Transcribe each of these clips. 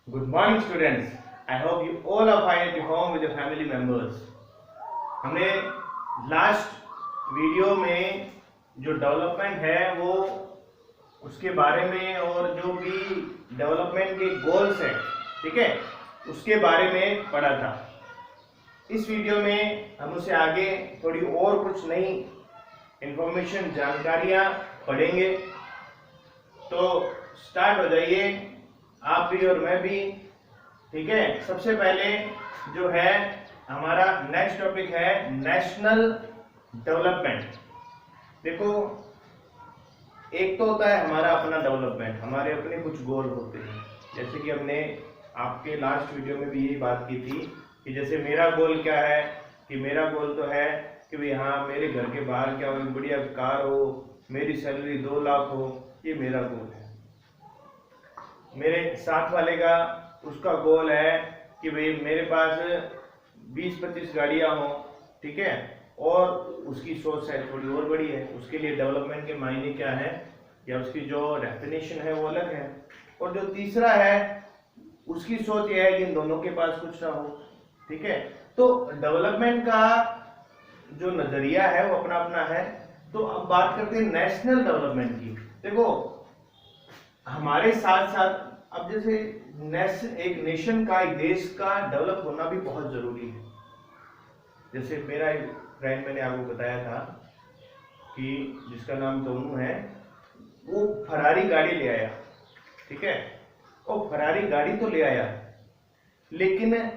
Good morning, students. I hope you all are fine at home with your family members. हमने last video में जो development है वो उसके बारे में और जो भी डेवलपमेंट के गोल्स हैं, ठीक है, उसके बारे में पढ़ा था। इस वीडियो में हम उससे आगे थोड़ी और कुछ नई इंफॉर्मेशन जानकारियां पढ़ेंगे। तो स्टार्ट हो जाइए, आप भी और मैं भी, ठीक है। सबसे पहले जो है हमारा नेक्स्ट टॉपिक है नेशनल डेवलपमेंट। देखो, एक तो होता है हमारा अपना डेवलपमेंट, हमारे अपने कुछ गोल होते हैं। जैसे कि हमने आपके लास्ट वीडियो में भी यही बात की थी कि जैसे मेरा गोल क्या है, कि मेरा गोल तो है कि भाई हाँ, मेरे घर के बाहर क्या हो, एक बढ़िया कार हो, मेरी सैलरी 2 लाख हो, ये मेरा गोल है। मेरे साथ वाले का उसका गोल है कि भाई मेरे पास 20-25 गाड़ियां हो, ठीक है, और उसकी सोच है थोड़ी और बड़ी है। उसके लिए डेवलपमेंट के मायने क्या है या उसकी जो डेफिनेशन है वो अलग है। और जो तीसरा है उसकी सोच ये है कि इन दोनों के पास कुछ ना हो, ठीक है। तो डेवलपमेंट का जो नजरिया है वो अपना अपना है। तो अब बात करते हैं नेशनल डेवलपमेंट की। देखो, हमारे साथ साथ अब जैसे एक नेशन का, एक देश का डेवलप होना भी बहुत जरूरी है। जैसे मेरा एक फ्रेंड, मैंने आपको बताया था कि जिसका नाम टोनू है, वो फरारी गाड़ी ले आया, ठीक है। वो फरारी गाड़ी तो ले आया, लेकिन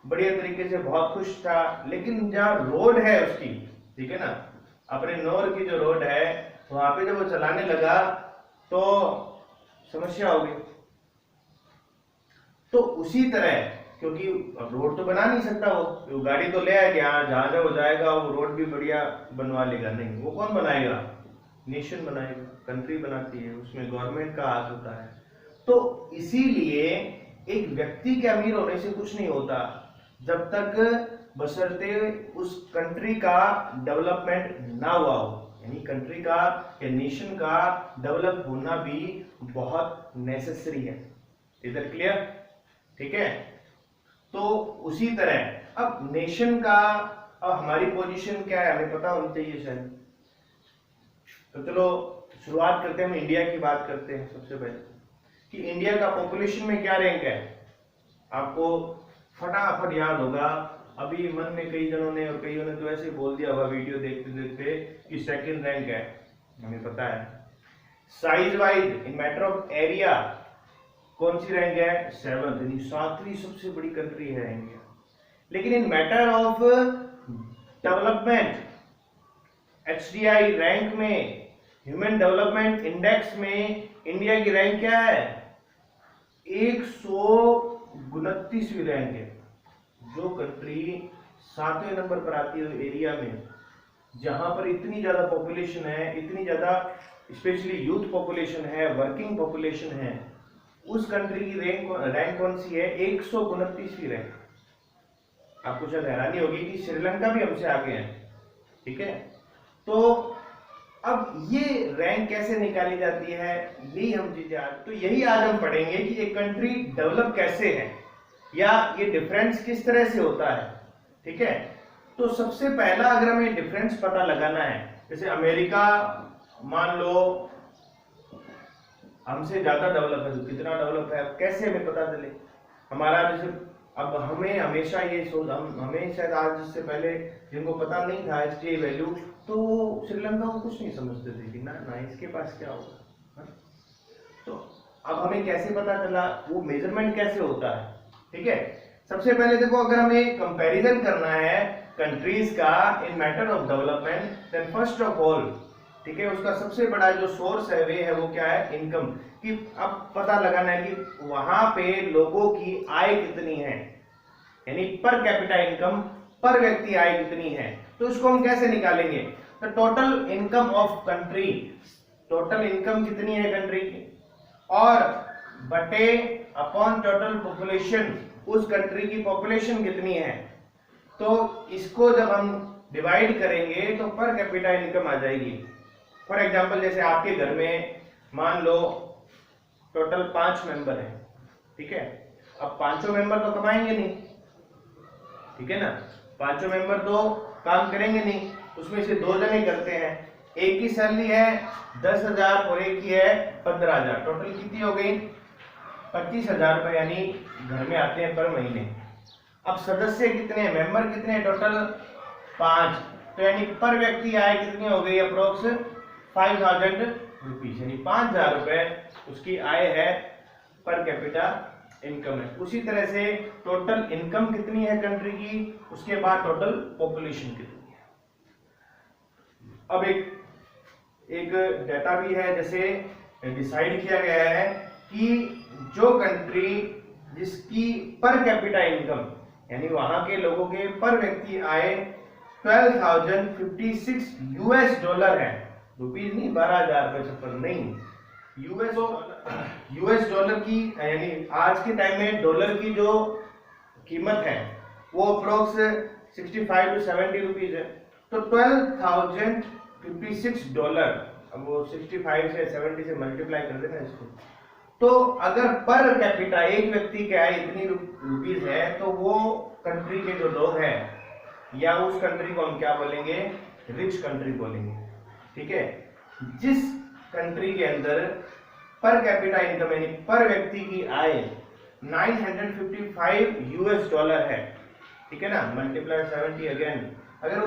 बढ़िया तरीके से बहुत खुश था। लेकिन जहाँ रोड है उसकी, ठीक है ना, अपने नॉर की जो रोड है, वहां पे जब वो चलाने लगा तो समस्या हो गई। तो उसी तरह, क्योंकि रोड तो बना नहीं सकता वो गाड़ी तो ले आएगा, जहां जहां वो जाएगा वो रोड भी बढ़िया बनवा लेगा, नहीं, वो कौन बनाएगा? नेशन बनाएगा, कंट्री बनाती है, उसमें गवर्नमेंट का हाथ होता है। तो इसीलिए एक व्यक्ति के अमीर होने से कुछ नहीं होता जब तक बशर्ते उस कंट्री का डेवलपमेंट ना हुआ हो। यानी कंट्री का या नेशन का डेवलप होना भी बहुत नेसेसरी है। इधर क्लियर? ठीक है। तो उसी तरह अब नेशन का, अब हमारी पोजीशन क्या है हमें पता होना चाहिए शायद। तो चलो शुरुआत करते हैं, हम इंडिया की बात करते हैं सबसे पहले कि इंडिया का पॉपुलेशन में क्या रैंक है। आपको फटाफट याद होगा, अभी मन में कई जनों ने और कईयों ने तो ऐसे बोल दिया होगा वीडियो देखते देखते कि सेकंड रैंक है, हमें पता है। Size wise in matter of area कौन सी रैंक है? 7th, यानी 7वीं सबसे बड़ी कंट्री है इंडिया। लेकिन इन matter of development, HDI rank में, ह्यूमन डेवलपमेंट इंडेक्स में इंडिया की रैंक क्या है? 129वीं रैंक है। जो कंट्री 7वें नंबर पर आती है एरिया में, जहां पर इतनी ज्यादा पॉपुलेशन है, इतनी ज्यादा स्पेशली यूथ पॉपुलेशन है, वर्किंग पॉपुलेशन है, उस कंट्री की रैंक कौन सी है? 129वीं रैंक। आपको शायद हैरानी होगी कि श्रीलंका भी हमसे आगे है, ठीक है। तो अब ये रैंक कैसे निकाली जाती है, यही हम चीजें आज, तो यही आज हम पढ़ेंगे कि एक कंट्री डेवलप कैसे है या ये डिफरेंस किस तरह से होता है, ठीक है। तो सबसे पहला अगर हमें डिफरेंस पता लगाना है, जैसे अमेरिका मान लो हमसे ज्यादा डेवलप है, तो कितना डेवलप है कैसे हमें पता चले? हमारा जैसे अब हमें हमेशा ये सोच, हमें शायद आज से पहले जिनको पता नहीं था HDI वैल्यू, तो श्रीलंका को कुछ नहीं समझते थे कि ना ना इसके पास क्या होगा। तो अब हमें कैसे पता चला, वो मेजरमेंट कैसे होता है, ठीक है। सबसे पहले देखो, अगर हमें कंपैरिजन करना है कंट्रीज का in matter of development, then first of all, ठीक है, उसका सबसे बड़ा जो सोर्स है वे है वो क्या है? इनकम। कि अब पता लगाना है कि वहां पे लोगों की आय कितनी है, यानी पर कैपिटा इनकम, पर व्यक्ति आय कितनी है। तो इसको हम कैसे निकालेंगे? तो total income of country, total income कितनी है कंट्री की, और बटे अपॉन टोटल पॉपुलेशन, उस कंट्री की पॉपुलेशन कितनी है। तो इसको जब हम डिवाइड करेंगे तो पर कैपिटा इनकम आ जाएगी। फॉर एग्जाम्पल, जैसे आपके घर में मान लो टोटल 5 मेंबर हैं, ठीक है, अब पांचों मेंबर तो कमाएंगे नहीं, ठीक है ना, पांचों मेंबर तो काम करेंगे नहीं, उसमें से दो जने करते हैं, एक की सैलरी है 10,000 और एक की है 15,000, टोटल कितनी हो गई 25,000 रुपए यानी घर में आते हैं पर महीने। अब सदस्य कितने हैं, मेंबर कितने हैं, टोटल 5, तो यानी पर व्यक्ति आय कितनी हो गई अप्रोक्स 5,000 रुपीज, यानी 5,000 रुपए उसकी आय है, पर कैपिटा इनकम है। उसी तरह से टोटल इनकम कितनी है कंट्री की, उसके बाद टोटल पॉपुलेशन कितनी है। अब एक डाटा भी है, जैसे डिसाइड किया गया है कि जो कंट्री जिसकी पर कैपिटा इनकम यानी वहां के लोगों के पर व्यक्ति आय 12,056 यूएस डॉलर है, रुपीज नहीं 12,056 नहीं, यूएस डॉलर की, यानी आज के टाइम में डॉलर की जो कीमत है वो अप्रोक्स 65 to 70 रुपीज है, तो 12,056 डॉलर, अब वो 65 से 70 से मल्टीप्लाई कर देना इसको, तो अगर पर कैपिटा एक व्यक्ति के आय इतनी रुपीज है तो वो कंट्री के जो लोग हैं या उस कंट्री को हम क्या बोलेंगे, रिच कंट्री बोलेंगे, ठीक है। जिस कंट्री के अंदर पर कैपिटा इनकम यानी पर व्यक्ति की आय 955 यूएस डॉलर है, ठीक है ना, मल्टीप्लाई 70 अगेन, अगर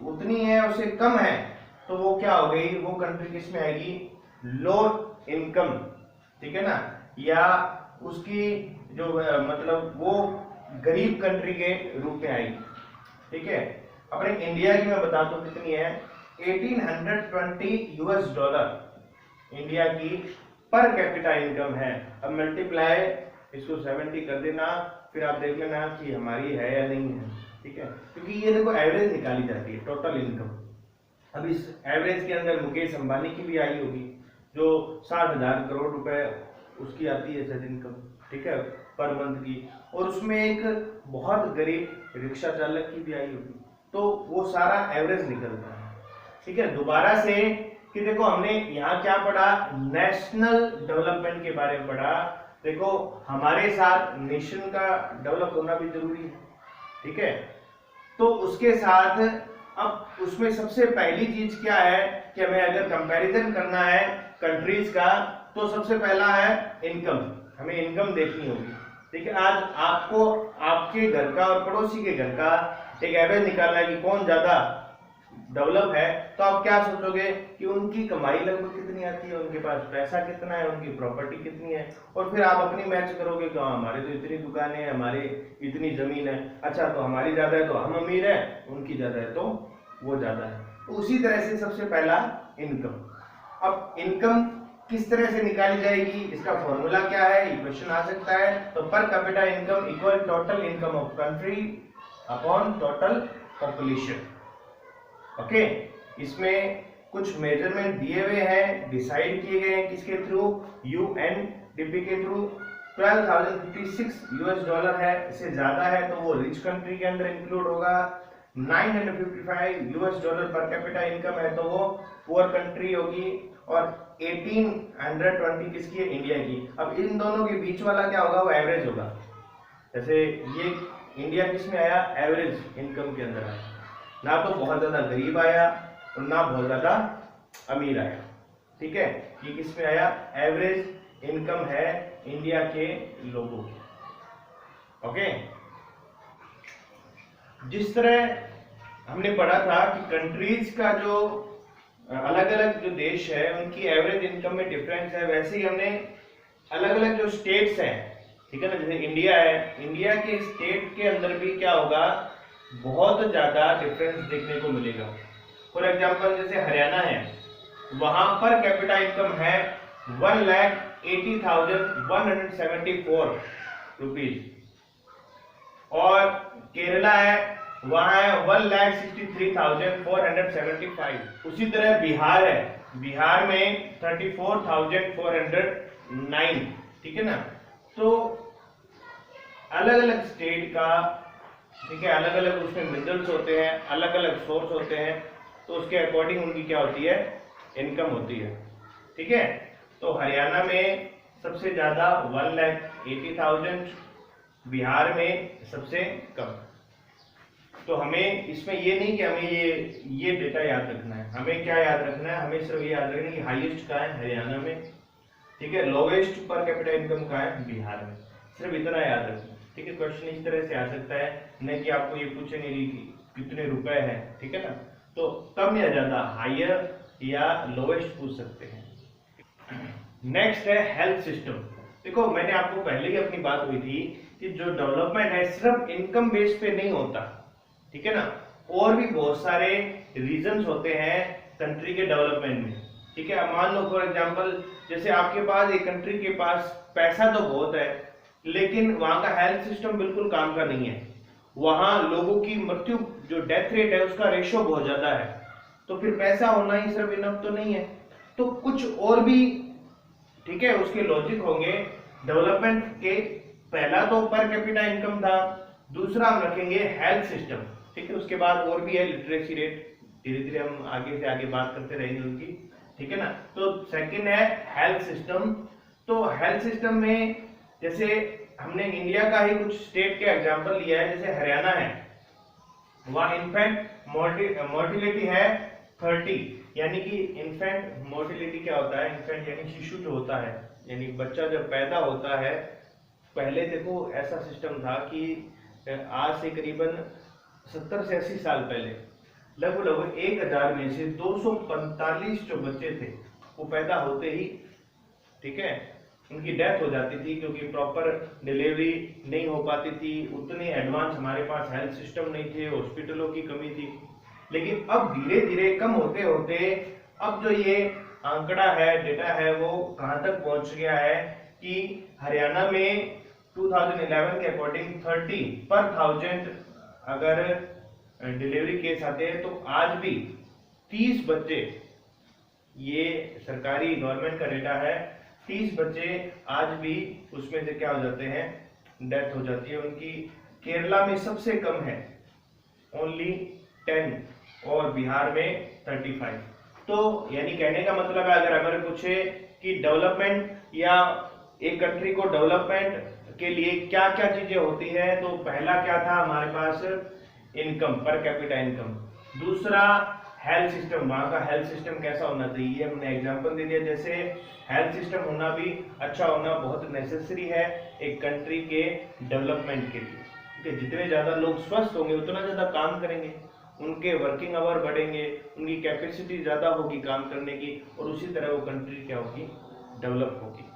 उतनी है उससे कम है तो वो क्या हो गई, वो कंट्री किस में आएगी, लो इनकम, ठीक है ना, या उसकी जो मतलब वो गरीब कंट्री के रूप में आएगी, ठीक है। अपने इंडिया की मैं बताता हूं कितनी है, 1820 यूएस डॉलर इंडिया की पर कैपिटा इनकम है। अब मल्टीप्लाई इसको 70 कर देना, फिर आप देख लेना कि हमारी है या नहीं है, ठीक है, क्योंकि ये देखो एवरेज निकाली जाती है टोटल इनकम। अब इस एवरेज के अंदर मुकेश अंबानी की भी आई होगी जो 60,000 करोड़ रुपए उसकी आती है सर इनकम, ठीक है, पर मंथ की, और उसमें एक बहुत गरीब रिक्शा चालक की भी आई होगी, तो वो सारा एवरेज निकलता है, ठीक है। दोबारा से कि देखो हमने यहाँ क्या पढ़ा, नेशनल डेवलपमेंट के बारे में पढ़ा, देखो हमारे साथ नेशन का डेवलप होना भी जरूरी है, ठीक है, तो उसके साथ अब उसमें सबसे पहली चीज क्या है कि हमें अगर कंपैरिजन करना है कंट्रीज का, तो सबसे पहला है इनकम, हमें इनकम देखनी होगी, ठीक है। आज आपको आपके घर का और पड़ोसी के घर का एक एवरेज निकालना है कि कौन ज्यादा डेवलप है, तो आप क्या सोचोगे कि उनकी कमाई लगभग कितनी आती है, उनके पास पैसा कितना है, उनकी प्रॉपर्टी कितनी है, और फिर आप अपनी मैच करोगे कि हमारे तो इतनी दुकानें हैं, हमारे इतनी जमीन है, अच्छा तो हमारी ज्यादा है तो हम अमीर है, उनकी ज्यादा है तो वो ज्यादा है। तो उसी तरह से सबसे पहला इनकम। अब इनकम किस तरह से निकाली जाएगी, इसका फॉर्मूला क्या है, ये क्वेश्चन आ सकता है। तो per capita income equal total income of country upon total population, okay. इसमें कुछ मेजरमेंट दिए हुए हैं, डिसाइड किए गए हैं किसके थ्रू, यूएनडीपी के थ्रू। 12,056 यूएस डॉलर है, इससे ज्यादा है तो वो रिच कंट्री के अंदर इंक्लूड होगा। 955 US dollar per capita income है तो वो पुअर कंट्री होगी, और 1820 किसकी है, इंडिया की। अब इन दोनों के बीच वाला क्या होगा, वो एवरेज होगा। जैसे ये इंडिया किस में आया, एवरेज इनकम के अंदर आया, ना तो बहुत ज्यादा गरीब आया और ना बहुत ज्यादा अमीर आया, ठीक है। ये किस में आया, एवरेज इनकम है इंडिया के लोगों की, ओके। जिस तरह हमने पढ़ा था कि कंट्रीज का जो अलग अलग जो देश है उनकी एवरेज इनकम में डिफरेंस है, वैसे ही हमने अलग अलग जो स्टेट्स हैं, ठीक है ना, जैसे इंडिया है, इंडिया के स्टेट के अंदर भी क्या होगा, बहुत ज्यादा डिफरेंस देखने को मिलेगा। फॉर एग्जांपल जैसे हरियाणा है, वहां पर कैपिटा इनकम है 1,80,174 रुपीज, और केरला है वहां है 1,63,475। उसी तरह बिहार है, बिहार में 34,409, ठीक है ना। तो अलग अलग स्टेट का, ठीक है, अलग अलग उसमें मिनरल्स होते हैं, अलग अलग सोर्स होते हैं, तो उसके अकॉर्डिंग उनकी क्या होती है, इनकम होती है, ठीक है। तो हरियाणा में सबसे ज्यादा 1,80,000 बिहार में सबसे कम। तो हमें इसमें ये नहीं कि हमें ये डेटा याद रखना है, हमें क्या याद रखना है, हमें सिर्फ ये याद रखना है कि हाईएस्ट कहाँ है, हरियाणा में, ठीक है, लोवेस्ट पर कैपिटा इनकम कहाँ है, बिहार में, सिर्फ इतना याद रखना, ठीक है। क्वेश्चन इस तरह से आ सकता है, न कि आपको ये पूछेंगे कि कितने रुपए हैं, ठीक है ना, तो कम या ज्यादा, हायर या लोवेस्ट पूछ सकते हैं। नेक्स्ट है हेल्थ सिस्टम। देखो मैंने आपको पहले ही अपनी बात हुई थी कि जो डेवलपमेंट है सिर्फ इनकम बेस पे नहीं होता, ठीक है ना, और भी बहुत सारे रीजंस होते हैं कंट्री के डेवलपमेंट में, ठीक है। अब मान लो फॉर एग्जांपल, जैसे आपके पास एक कंट्री के पास पैसा तो बहुत है, लेकिन वहां का हेल्थ सिस्टम बिल्कुल काम का नहीं है, वहां लोगों की मृत्यु जो डेथ रेट है उसका रेशियो बहुत ज्यादा है, तो फिर पैसा होना ही सिर्फ इनफ तो नहीं है, तो कुछ और भी, ठीक है, उसके लॉजिक होंगे डेवलपमेंट के। पहला तो पर कैपिटा इनकम था, दूसरा हम रखेंगे हेल्थ सिस्टम, ठीक है, उसके बाद और भी है लिटरेसी रेट, धीरे धीरे हम आगे से आगे बात करते रहेंगे उनकी, ठीक है ना। तो सेकंड है हेल्थ सिस्टम। तो हेल्थ सिस्टम में जैसे हमने इंडिया का ही कुछ स्टेट के एग्जांपल लिया है, जैसे हरियाणा है, वहां इन्फेंट मोर्टिलिटी है 30, यानी कि इन्फेंट मोर्टिलिटी क्या होता है, इन्फेंट यानी शिशु जो होता है, यानी बच्चा जब पैदा होता है, पहले देखो ऐसा सिस्टम था कि आज से करीबन 70 से 80 साल पहले लगभग 1000 में से 245 जो बच्चे थे वो पैदा होते ही, ठीक है, उनकी डेथ हो जाती थी, क्योंकि प्रॉपर डिलीवरी नहीं हो पाती थी, उतने एडवांस हमारे पास हेल्थ सिस्टम नहीं थे, हॉस्पिटलों की कमी थी। लेकिन अब धीरे धीरे कम होते होते अब जो ये आंकड़ा है, डेटा है, वो कहां तक पहुंच गया है कि हरियाणा में 2011 के अकॉर्डिंग 30 पर 1000 अगर डिलीवरी केस आते हैं, तो आज भी 30 बच्चे, ये सरकारी गवर्नमेंट का डेटा है, 30 बच्चे आज भी उसमें से क्या हो जाते हैं, डेथ हो जाती है उनकी। केरला में सबसे कम है, ओनली 10, और बिहार में 35। तो यानी कहने का मतलब है, अगर हमें पूछे कि डेवलपमेंट या एक कंट्री को डेवलपमेंट के लिए क्या क्या चीजें होती है, तो पहला क्या था हमारे पास, इनकम, पर कैपिटा इनकम। दूसरा हेल्थ सिस्टम, वहां का हेल्थ सिस्टम कैसा होना चाहिए, हमने एग्जांपल दे दिया, जैसे हेल्थ सिस्टम होना भी अच्छा होना बहुत नेसेसरी है एक कंट्री के डेवलपमेंट के लिए, क्योंकि जितने ज्यादा लोग स्वस्थ होंगे उतना ज्यादा काम करेंगे, उनके वर्किंग आवर बढ़ेंगे, उनकी कैपेसिटी ज्यादा होगी काम करने की, और उसी तरह वो कंट्री क्या होगी, डेवलप होगी।